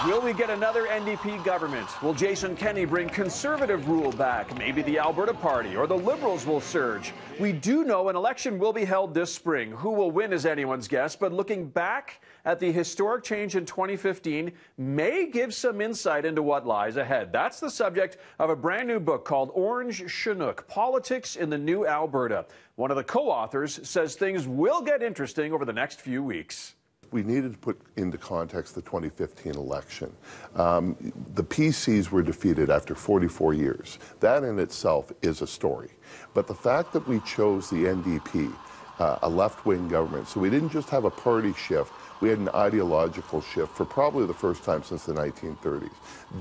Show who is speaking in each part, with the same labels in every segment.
Speaker 1: Will we get another NDP government? Will Jason Kenney bring Conservative rule back? Maybe the Alberta Party or the Liberals will surge. We do know an election will be held this spring. Who will win is anyone's guess, but looking back at the historic change in 2015 may give some insight into what lies ahead. That's the subject of a brand new book called Orange Chinook: Politics in the New Alberta. One of the co-authors says things will get interesting over the next few weeks.
Speaker 2: We needed to put into context the 2015 election. The PCs were defeated after 44 years. That in itself is a story. But the fact that we chose the NDP, a left-wing government, so we didn't just have a party shift, we had an ideological shift for probably the first time since the 1930s.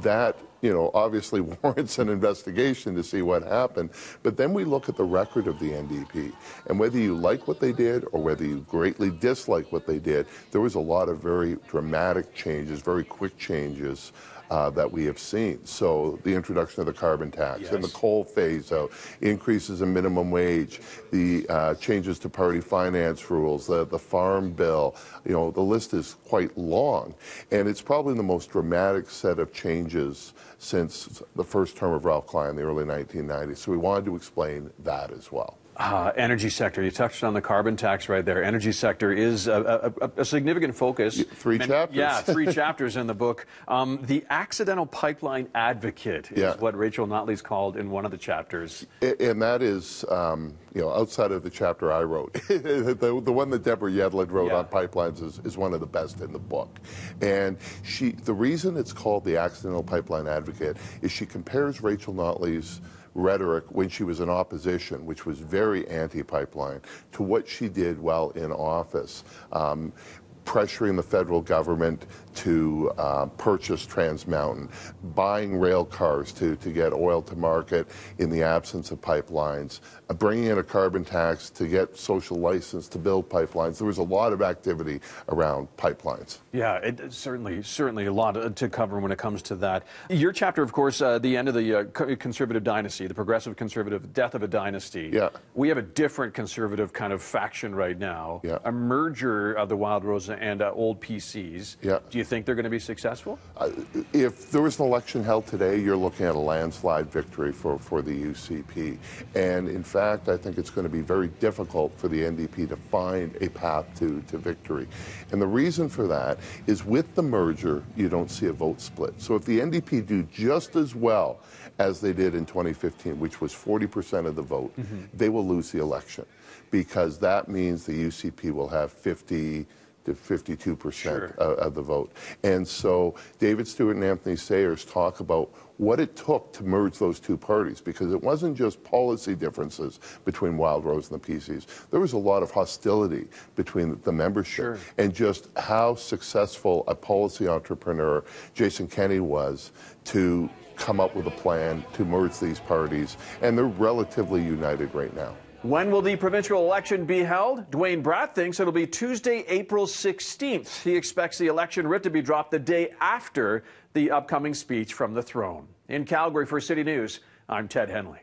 Speaker 2: That, obviously warrants an investigation to see what happened. But then we look at the record of the NDP, and whether you like what they did or whether you greatly dislike what they did, there was a lot of very dramatic changes, very quick changes that we have seen. So the introduction of the carbon tax,
Speaker 1: yes,
Speaker 2: and the coal phase-out, increases in minimum wage, the changes to party finance rules, the farm bill, the list is quite long. And it's probably the most dramatic set of changes since the first term of Ralph Klein in the early 1990s. So we wanted to explain that as well.
Speaker 1: Energy sector. You touched on the carbon tax right there. Energy sector is a significant focus.
Speaker 2: Three chapters.
Speaker 1: Yeah, 3 chapters in the book. The accidental pipeline advocate is what Rachel Notley's called in one of the chapters. And
Speaker 2: that is, outside of the chapter I wrote, the one that Deborah Yedlin wrote on pipelines is one of the best in the book. And the reason it's called the accidental pipeline advocate is she compares Rachel Notley's rhetoric when she was in opposition, which was very anti-pipeline, to what she did while in office, pressuring the federal government to purchase Trans Mountain, buying rail cars to get oil to market in the absence of pipelines, bringing in a carbon tax to get social license to build pipelines. There was a lot of activity around pipelines.
Speaker 1: Yeah, certainly a lot to cover when it comes to that. Your chapter, of course, the end of the conservative dynasty, the progressive conservative death of a dynasty.
Speaker 2: Yeah.
Speaker 1: We have a different conservative kind of faction right now, a merger of the Wild Rose and old PCs.
Speaker 2: Yeah.
Speaker 1: Do you think they're going to be successful?
Speaker 2: If there was an election held today, you're looking at a landslide victory for the UCP. And in fact, I think it's going to be very difficult for the NDP to find a path to victory. And the reason for that is with the merger, you don't see a vote split. So if the NDP do just as well as they did in 2015, which was 40% of the vote, they will lose the election, because that means the UCP will have 50 to 52% of the vote. And so David Stewart and Anthony Sayers talk about what it took to merge those two parties, because it wasn't just policy differences between Wild Rose and the PCs. There was a lot of hostility between the membership, and just how successful a policy entrepreneur Jason Kenney was to come up with a plan to merge these parties, and they're relatively united right now.
Speaker 1: When will the provincial election be held? Dwayne Bratt thinks it'll be Tuesday, April 16th. He expects the election writ to be dropped the day after the upcoming speech from the throne. In Calgary for City News, I'm Ted Henley.